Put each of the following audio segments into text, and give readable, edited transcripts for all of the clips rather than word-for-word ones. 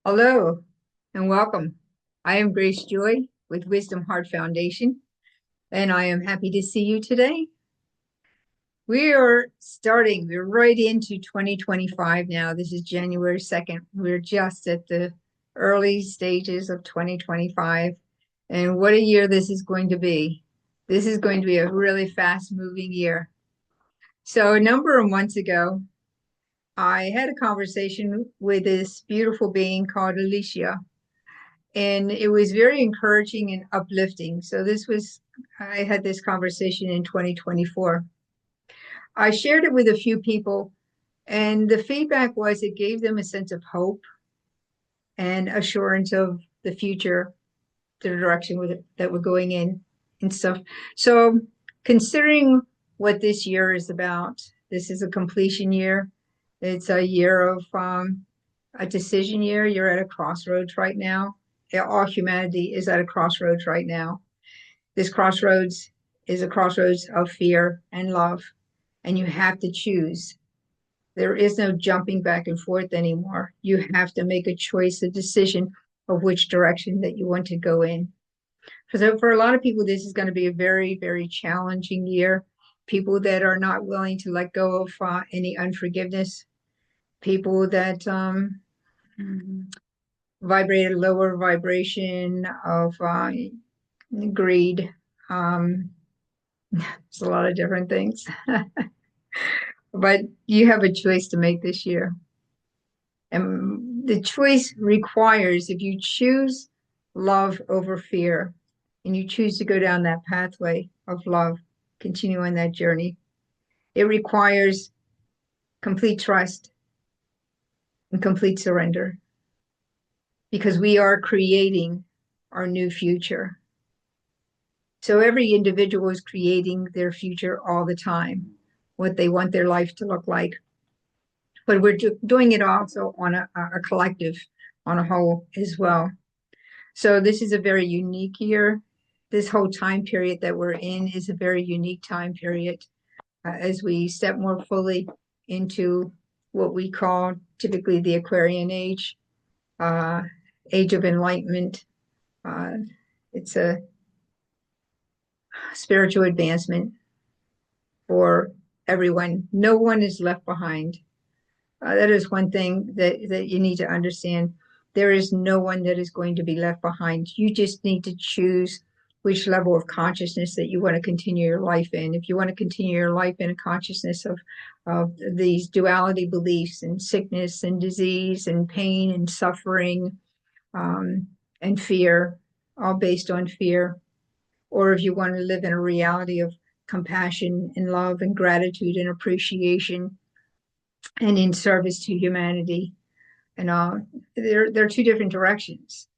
Hello and welcome. I am Grace Joy with Wisdom Heart Foundation, and I am happy to see you today. We're right into 2025 now. This is January 2nd. We're just at the early stages of 2025, and what a year this is going to be. This is going to be a really fast-moving year. So, a number of months ago, I had a conversation with this beautiful being called Aleeshia. And it was very encouraging and uplifting. I had this conversation in 2024. I shared it with a few people, and the feedback was it gave them a sense of hope and assurance of the future, the direction that we're going in and stuff. So, considering what this year is about, this is a completion year. It's a year of a decision year. You're at a crossroads right now. All humanity is at a crossroads right now. This crossroads is a crossroads of fear and love, and you have to choose. There is no jumping back and forth anymore. You have to make a choice, a decision of which direction that you want to go in. So for a lot of people, this is going to be a very, very challenging year. People that are not willing to let go of any unforgiveness, people that vibrate a lower vibration of greed. It's a lot of different things. But you have a choice to make this year. And the choice requires, if you choose love over fear, and you choose to go down that pathway of love, continue on that journey, it requires complete trust and complete surrender because we are creating our new future. So every individual is creating their future all the time, what they want their life to look like. But we're doing it also on a collective, on a whole as well. So this is a very unique year. This whole time period that we're in is a very unique time period as we step more fully into what we call typically the Aquarian age, age of enlightenment. It's a spiritual advancement for everyone. No one is left behind. That is one thing that you need to understand. There is no one that is going to be left behind. You just need to choose which level of consciousness that you want to continue your life in. If you want to continue your life in a consciousness of these duality beliefs and sickness and disease and pain and suffering and fear, all based on fear, or if you want to live in a reality of compassion and love and gratitude and appreciation and in service to humanity, and there are two different directions,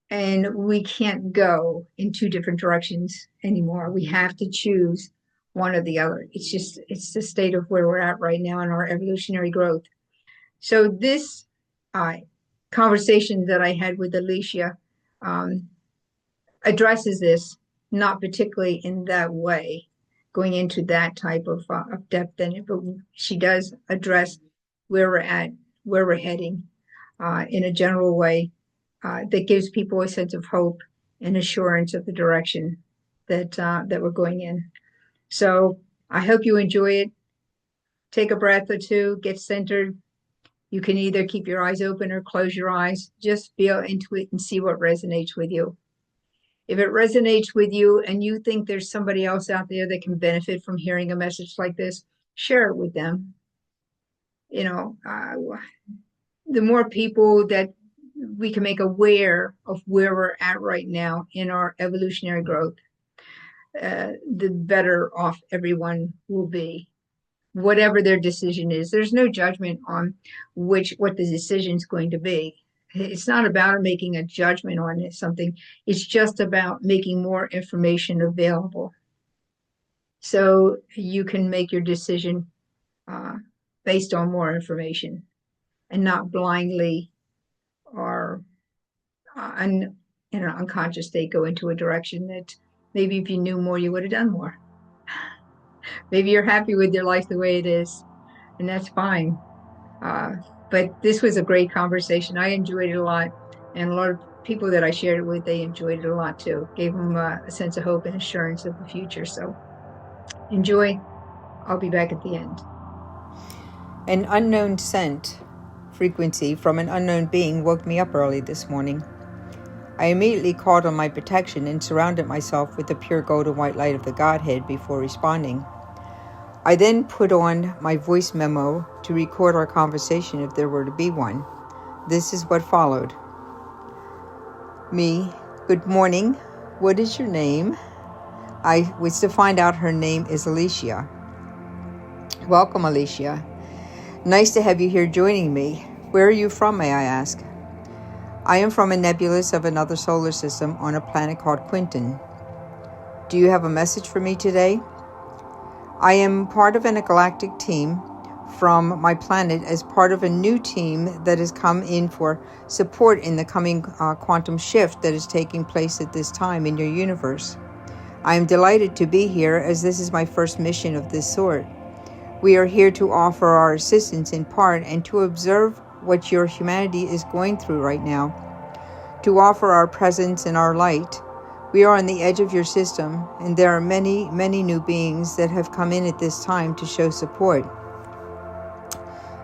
and we can't go in two different directions anymore. We have to choose one or the other. It's the state of where we're at right now in our evolutionary growth. So this uh, conversation that I had with Aleeshia addresses this, not particularly in that way, going into that type of depth in it, but she does address where we're at, where we're heading in a general way that gives people a sense of hope and assurance of the direction that we're going in. So I hope you enjoy it. Take a breath or two, get centered. You can either keep your eyes open or close your eyes. Just feel into it and see what resonates with you. If it resonates with you and you think there's somebody else out there that can benefit from hearing a message like this, share it with them. You know, the more people that we can make aware of where we're at right now in our evolutionary growth, the better off everyone will be, whatever their decision is. There's no judgment on what the decision is going to be. It's not about making a judgment on something. It's just about making more information available so you can make your decision based on more information and not blindly or in an unconscious state go into a direction that maybe if you knew more, you would have done more. Maybe you're happy with your life the way it is, and that's fine. But this was a great conversation. I enjoyed it a lot. And a lot of people that I shared it with, they enjoyed it a lot too. Gave them a sense of hope and assurance of the future. So enjoy. I'll be back at the end. An unknown scent frequency from an unknown being woke me up early this morning. I immediately called on my protection and surrounded myself with the pure golden white light of the Godhead before responding. I then put on my voice memo to record our conversation if there were to be one. This is what followed. Me, good morning. What is your name? I was to find out her name is Aleeshia. Welcome, Aleeshia. Nice to have you here joining me. Where are you from, may I ask? I am from a nebulous of another solar system on a planet called Quinton. Do you have a message for me today? I am part of a galactic team from my planet as part of a new team that has come in for support in the coming quantum shift that is taking place at this time in your universe. I am delighted to be here as this is my first mission of this sort. We are here to offer our assistance in part and to observe what your humanity is going through right now, to offer our presence and our light. We are on the edge of your system, and there are many, many new beings that have come in at this time to show support.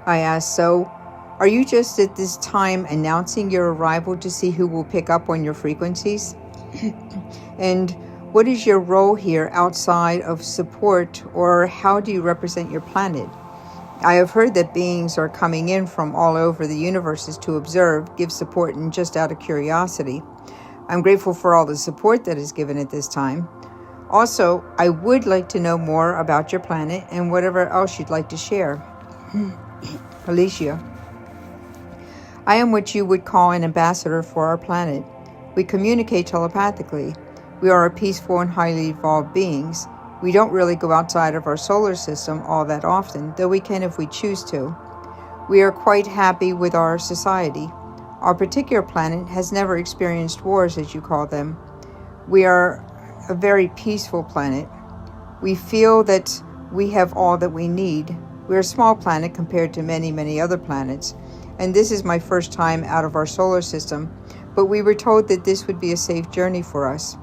I asked, so are you just at this time announcing your arrival to see who will pick up on your frequencies? And what is your role here outside of support, or how do you represent your planet? I have heard that beings are coming in from all over the universes to observe, give support, and just out of curiosity. I'm grateful for all the support that is given at this time. Also, I would like to know more about your planet and whatever else you'd like to share. Aleeshia, I am what you would call an ambassador for our planet. We communicate telepathically. We are a peaceful and highly evolved beings. We don't really go outside of our solar system all that often, though we can if we choose to. We are quite happy with our society. Our particular planet has never experienced wars, as you call them. We are a very peaceful planet. We feel that we have all that we need. We're a small planet compared to many, many other planets, and this is my first time out of our solar system, but we were told that this would be a safe journey for us.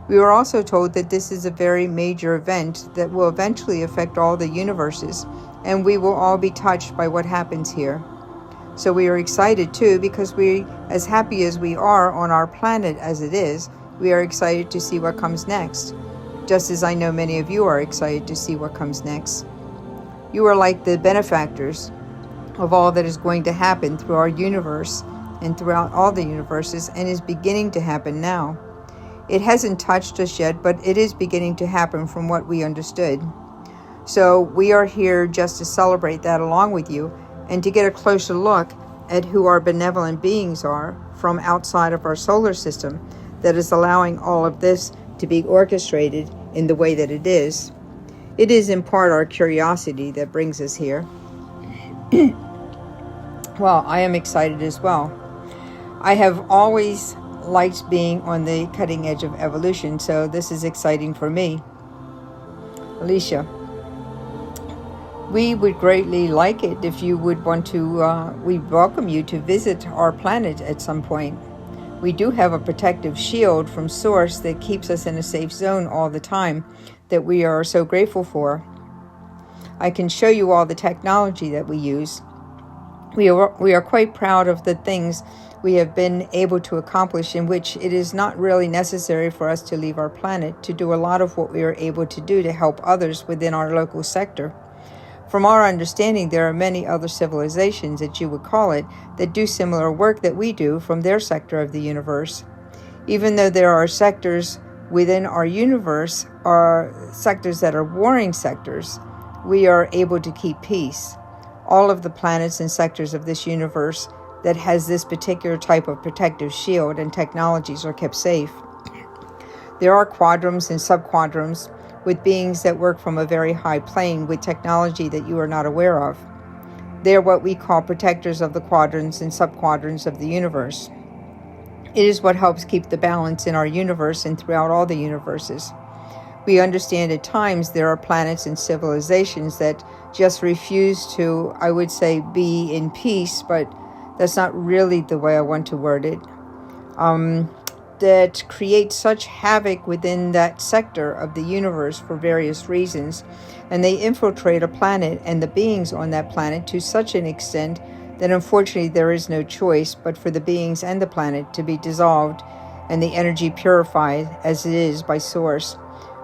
We were also told that this is a very major event that will eventually affect all the universes, and we will all be touched by what happens here. So we are excited too, because we, as happy as we are on our planet as it is, we are excited to see what comes next, just as I know many of you are excited to see what comes next. You are like the benefactors of all that is going to happen through our universe and throughout all the universes, and is beginning to happen now. It hasn't touched us yet, but it is beginning to happen from what we understood. So we are here just to celebrate that along with you and to get a closer look at who our benevolent beings are from outside of our solar system that is allowing all of this to be orchestrated in the way that it is. It is in part our curiosity that brings us here. Well, I am excited as well. I have always liked being on the cutting edge of evolution, so this is exciting for me. Aleeshia, we would greatly like it if you would want to, we welcome you to visit our planet at some point. We do have a protective shield from Source that keeps us in a safe zone all the time that we are so grateful for. I can show you all the technology that we use. We are quite proud of the things we have been able to accomplish, in which it is not really necessary for us to leave our planet to do a lot of what we are able to do to help others within our local sector. From our understanding, there are many other civilizations, that you would call it, that do similar work that we do from their sector of the universe. Even though there are sectors within our universe, are sectors that are warring sectors, we are able to keep peace. All of the planets and sectors of this universe that has this particular type of protective shield and technologies are kept safe. There are quadrums and subquadrums with beings that work from a very high plane with technology that you are not aware of. They are what we call protectors of the quadrants and subquadrants of the universe. It is what helps keep the balance in our universe and throughout all the universes. We understand at times there are planets and civilizations that just refuse to, I would say, be in peace, but that's not really the way I want to word it, that create such havoc within that sector of the universe for various reasons. And they infiltrate a planet and the beings on that planet to such an extent that unfortunately there is no choice but for the beings and the planet to be dissolved and the energy purified as it is by source,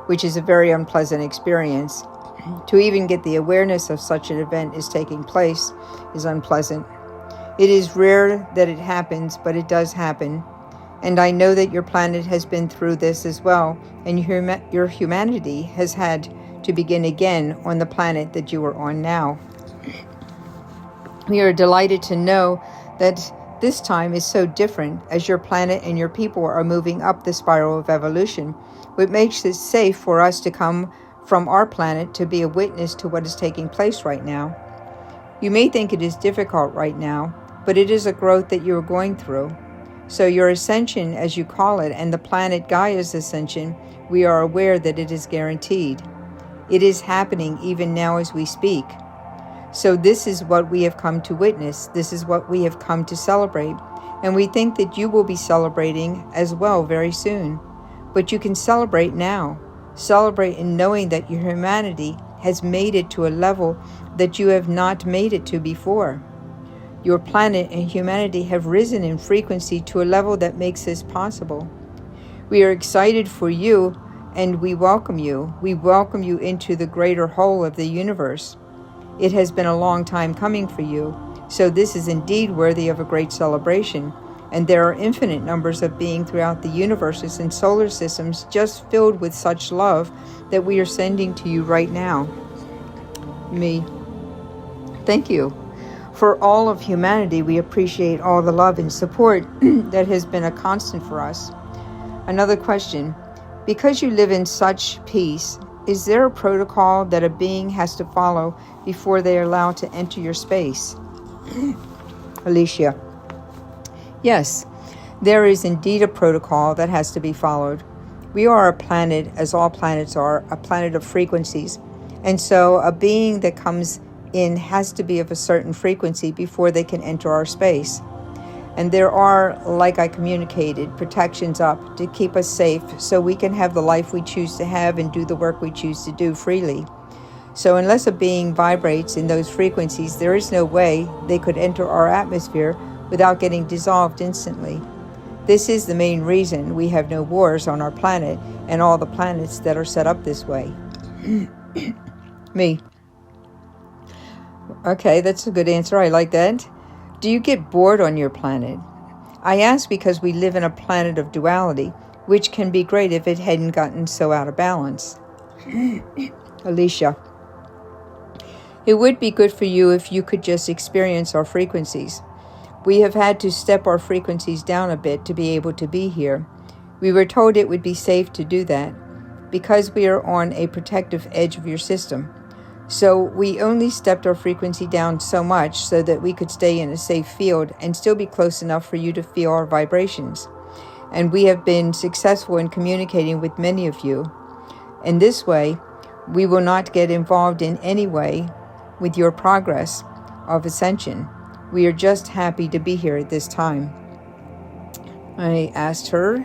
which is a very unpleasant experience. To even get the awareness of such an event is taking place is unpleasant. It is rare that it happens, but it does happen. And I know that your planet has been through this as well, and your humanity has had to begin again on the planet that you are on now. We are delighted to know that this time is so different, as your planet and your people are moving up the spiral of evolution, which makes it safe for us to come from our planet to be a witness to what is taking place right now. You may think it is difficult right now, but it is a growth that you are going through. So your ascension, as you call it, and the planet Gaia's ascension, we are aware that it is guaranteed. It is happening even now as we speak. So this is what we have come to witness. This is what we have come to celebrate. And we think that you will be celebrating as well very soon. But you can celebrate now. Celebrate in knowing that your humanity has made it to a level that you have not made it to before. Your planet and humanity have risen in frequency to a level that makes this possible. We are excited for you, and we welcome you. We welcome you into the greater whole of the universe. It has been a long time coming for you, so this is indeed worthy of a great celebration. And there are infinite numbers of beings throughout the universes and solar systems just filled with such love that we are sending to you right now. Me. Thank you. For all of humanity, we appreciate all the love and support that has been a constant for us. Another question. Because you live in such peace, is there a protocol that a being has to follow before they are allowed to enter your space? Aleeshia. Yes, there is indeed a protocol that has to be followed. We are a planet, as all planets are, a planet of frequencies. And so a being that comes in has to be of a certain frequency before they can enter our space. And there are, like I communicated, protections up to keep us safe so we can have the life we choose to have and do the work we choose to do freely. So unless a being vibrates in those frequencies, there is no way they could enter our atmosphere without getting dissolved instantly. This is the main reason we have no wars on our planet and all the planets that are set up this way. Me. Okay, that's a good answer. I like that. Do you get bored on your planet? I ask because we live in a planet of duality, which can be great if it hadn't gotten so out of balance. Aleeshia. It would be good for you if you could just experience our frequencies. We have had to step our frequencies down a bit to be able to be here. We were told it would be safe to do that because we are on a protective edge of your system. So we only stepped our frequency down so much so that we could stay in a safe field and still be close enough for you to feel our vibrations. And we have been successful in communicating with many of you. In this way, we will not get involved in any way with your progress of ascension. We are just happy to be here at this time. I asked her,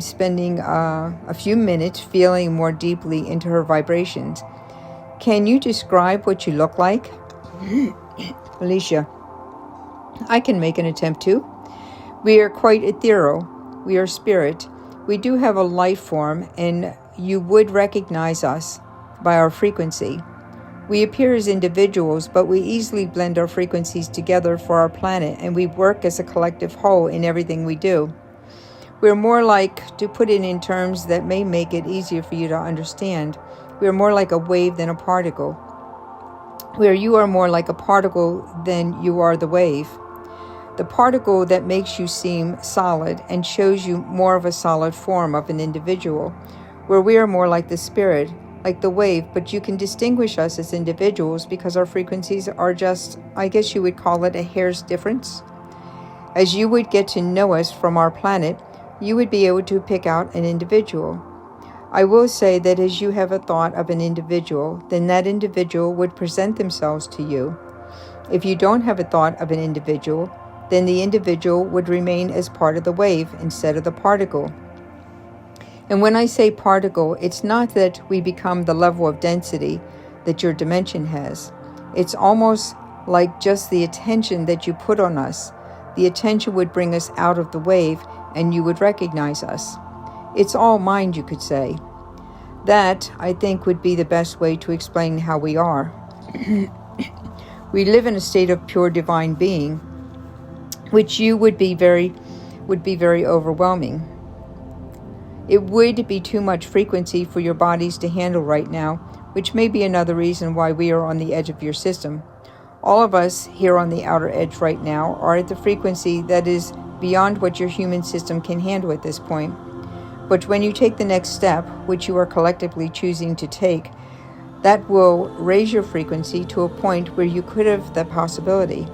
spending a few minutes feeling more deeply into her vibrations. Can you describe what you look like? Aleeshia. I can make an attempt to. We are quite ethereal. We are spirit. We do have a life form, and you would recognize us by our frequency. We appear as individuals, but we easily blend our frequencies together for our planet, and we work as a collective whole in everything we do. We're more like, to put it in terms that may make it easier for you to understand, we are more like a wave than a particle, where you are more like a particle than you are the wave. The particle that makes you seem solid and shows you more of a solid form of an individual, where we are more like the spirit, like the wave, but you can distinguish us as individuals because our frequencies are just, I guess you would call it a hair's difference. As you would get to know us from our planet, you would be able to pick out an individual. I will say that as you have a thought of an individual, then that individual would present themselves to you. If you don't have a thought of an individual, then the individual would remain as part of the wave instead of the particle. And when I say particle, it's not that we become the level of density that your dimension has. It's almost like just the attention that you put on us. The attention would bring us out of the wave and you would recognize us. It's all mind, you could say. That, I think, would be the best way to explain how we are. We live in a state of pure divine being, which you would be very overwhelming. It would be too much frequency for your bodies to handle right now, which may be another reason why we are on the edge of your system. All of us here on the outer edge right now are at the frequency that is beyond what your human system can handle at this point. But when you take the next step, which you are collectively choosing to take, that will raise your frequency to a point where you could have that possibility.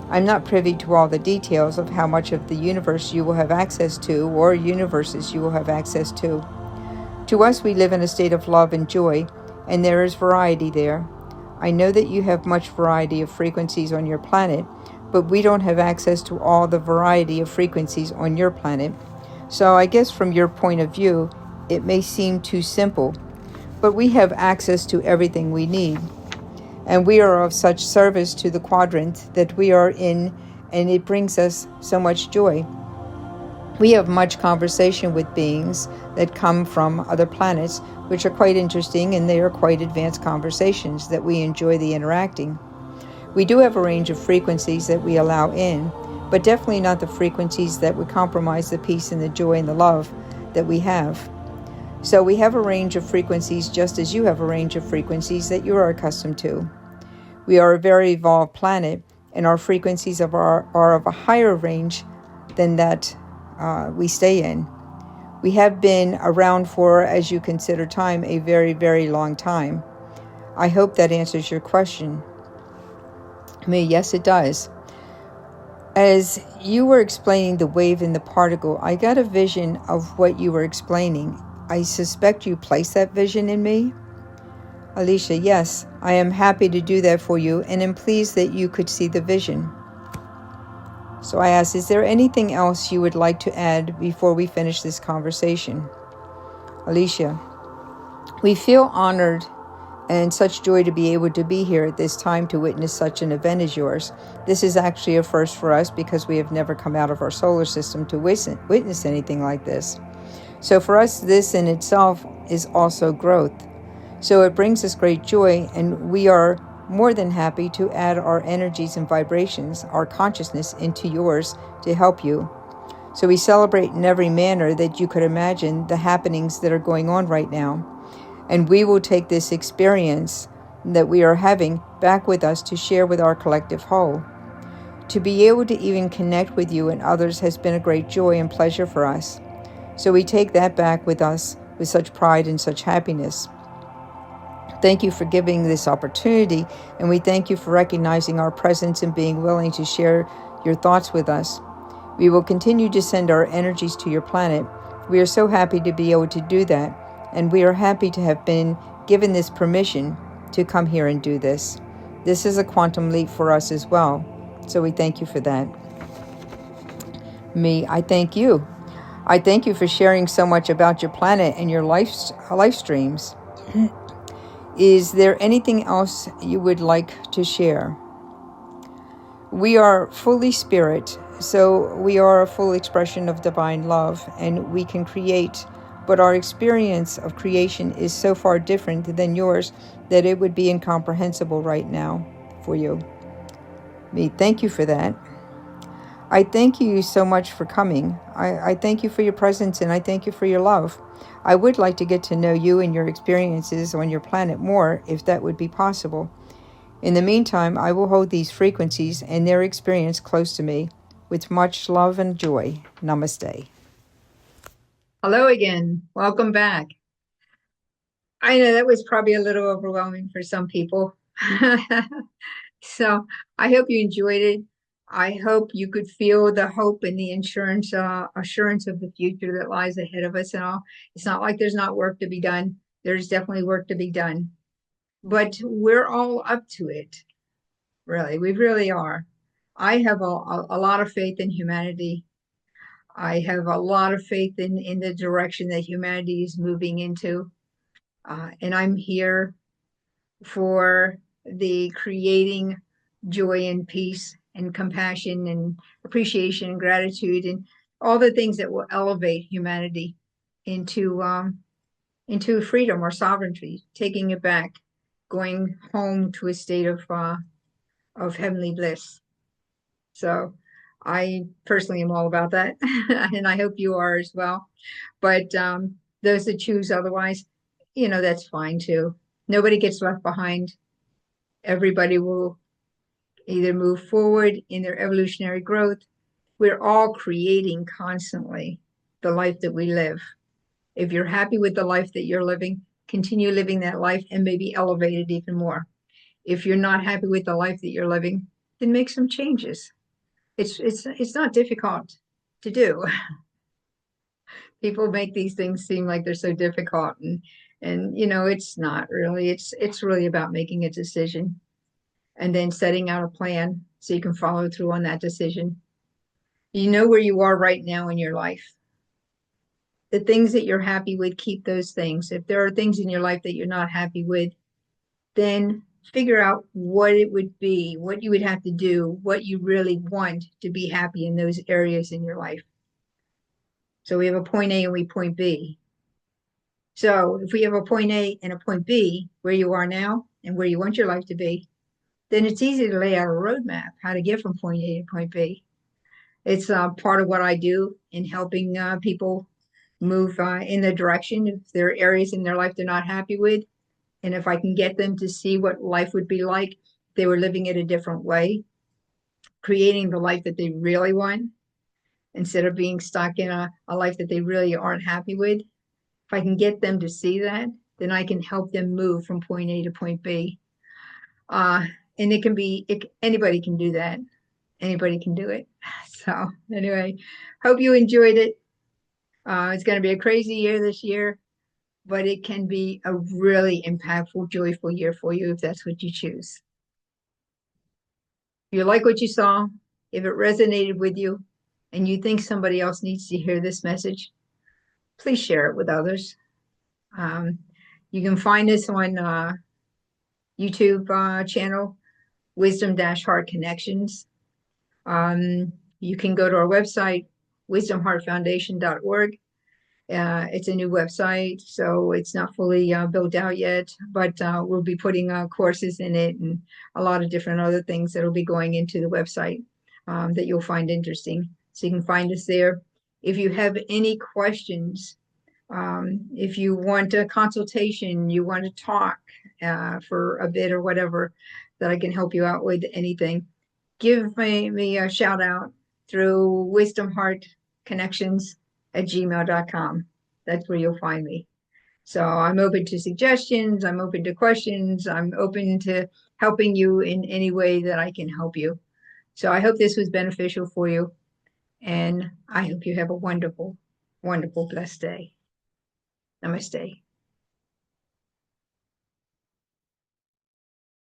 I'm not privy to all the details of how much of the universe you will have access to, or universes you will have access to. To us, we live in a state of love and joy, and there is variety there. I know that you have much variety of frequencies on your planet, but we don't have access to all the variety of frequencies on your planet. So I guess from your point of view, it may seem too simple, but we have access to everything we need. And we are of such service to the quadrant that we are in, and it brings us so much joy. We have much conversation with beings that come from other planets, which are quite interesting, and they are quite advanced conversations that we enjoy the interacting. We do have a range of frequencies that we allow in, but definitely not the frequencies that would compromise the peace and the joy and the love that we have. So we have a range of frequencies just as you have a range of frequencies that you are accustomed to. We are a very evolved planet, and our frequencies are of a higher range than that we stay in. We have been around for, as you consider time, a very, very long time. I hope that answers your question. Yes, it does. As you were explaining the wave and the particle, I got a vision of what you were explaining. I suspect you placed that vision in me. Aleeshia, yes, I am happy to do that for you, and am pleased that you could see the vision. So I asked, is there anything else you would like to add before we finish this conversation? Aleeshia, we feel honored and such joy to be able to be here at this time to witness such an event as yours. This is actually a first for us because we have never come out of our solar system to witness anything like this. So for us, this in itself is also growth. So it brings us great joy, and we are more than happy to add our energies and vibrations, our consciousness into yours to help you. So we celebrate in every manner that you could imagine the happenings that are going on right now. And we will take this experience that we are having back with us to share with our collective whole. To be able to even connect with you and others has been a great joy and pleasure for us. So we take that back with us with such pride and such happiness. Thank you for giving this opportunity, and we thank you for recognizing our presence and being willing to share your thoughts with us. We will continue to send our energies to your planet. We are so happy to be able to do that, and we are happy to have been given this permission to come here and do this. This is a quantum leap for us as well, so we thank you for that. I thank you. I thank you for sharing so much about your planet and your life streams. Is there anything else you would like to share? We are fully spirit, so we are a full expression of divine love, and we can create, but our experience of creation is so far different than yours that it would be incomprehensible right now for you. Thank you for that. I thank you so much for coming. I thank you for your presence, and I thank you for your love. I would like to get to know you and your experiences on your planet more, if that would be possible. In the meantime, I will hold these frequencies and their experience close to me with much love and joy. Namaste. Hello again. Welcome back. I know that was probably a little overwhelming for some people. So I hope you enjoyed it. I hope you could feel the hope and the assurance of the future that lies ahead of us and all. It's not like there's not work to be done. There's definitely work to be done, but we're all up to it. Really, we really are. I have a lot of faith in humanity. I have a lot of faith in the direction that humanity is moving into. And I'm here for the creating joy and peace and compassion and appreciation and gratitude and all the things that will elevate humanity into into freedom or sovereignty, taking it back, going home to a state of heavenly bliss. So I personally am all about that, and I hope you are as well. But those that choose otherwise, that's fine too. Nobody gets left behind. Everybody will either move forward in their evolutionary growth. We're all creating constantly the life that we live. If you're happy with the life that you're living, continue living that life and maybe elevate it even more. If you're not happy with the life that you're living, then make some changes. It's not difficult to do. People make these things seem like they're so difficult, and it's not really. It's really about making a decision and then setting out a plan so you can follow through on that decision. You know where you are right now in your life. The things that you're happy with, keep those things. If there are things in your life that you're not happy with, then figure out what it would be, what you would have to do, what you really want to be happy in those areas in your life. So we have a point A and we point B. So if we have a point A and a point B, where you are now and where you want your life to be, then it's easy to lay out a roadmap how to get from point A to point B. It's part of what I do in helping people move in the direction if there are areas in their life they're not happy with. And if I can get them to see what life would be like if they were living it a different way, creating the life that they really want instead of being stuck in a life that they really aren't happy with. If I can get them to see that, then I can help them move from point A to point B. Uh, and anybody can do that. Anybody can do it. So anyway, hope you enjoyed it. It's going to be a crazy year this year, but it can be a really impactful, joyful year for you if that's what you choose. If you like what you saw, if it resonated with you, and you think somebody else needs to hear this message, please share it with others. Um, you can find us on YouTube channel, Wisdom-Heart Connections. You can go to our website, wisdomheartfoundation.org. It's a new website, so it's not fully built out yet, but we'll be putting courses in it and a lot of different other things that will be going into the website that you'll find interesting. So you can find us there. If you have any questions, if you want a consultation, you want to talk for a bit or whatever, that I can help you out with anything, give me a shout out through wisdomheartconnections@gmail.com. That's where you'll find me. So I'm open to suggestions. I'm open to questions. I'm open to helping you in any way that I can help you. So I hope this was beneficial for you. And I hope you have a wonderful, wonderful, blessed day. Namaste.